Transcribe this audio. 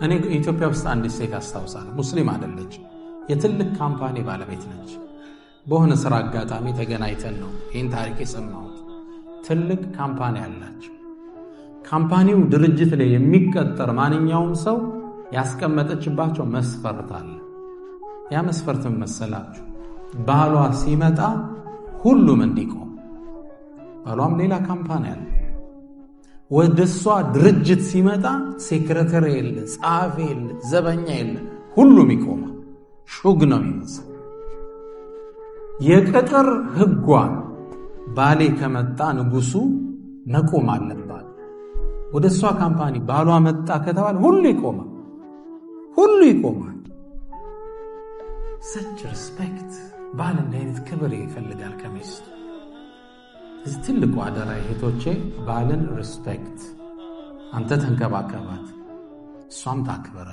እኔ ኢትዮጵያ ውስጥ አንዲት ሴት አስታውሳለሁ። ሙስሊም አይደለች፣ የትልቅ ካምፓኒ ባለቤት ነች። በሆነ ስራ አጋጣሚ ተገናኝተን ነው ይህን ታሪክ የሰማሁት። ትልቅ ካምፓኒ አላቸው። ካምፓኒው ድርጅት ላይ የሚቀጠር ማንኛውም ሰው ያስቀመጠችባቸው መስፈርት አለ። ያ መስፈርት መሰላችሁ? ባሏ ሲመጣ ሁሉም እንዲቆም። ባሏም ሌላ ካምፓኒ አለ። ወደሷ ድርጅት ሲመጣ ሴክሬታሪ የለ፣ ጸሐፊ የለ፣ ዘበኛ የለ፣ ሁሉም ይቆማል። ሹግ ነው የሚመስል። የቅጥር ህጓን ባሌ ከመጣ ንጉሱ መቆም አለባት። ወደሷ ካምፓኒ ባሏ መጣ ከተባለ ሁሉ ይቆማል። ሁሉ ይቆማል። ሰች ሪስፔክት። ባል እንዲህ አይነት ክብር ይፈልጋል ከሚስቱ። እዚህ ትልቁ አደራ እህቶቼ፣ ባልን ሪስፔክት። አንተ ተንከባከባት፣ እሷም ታክብረ።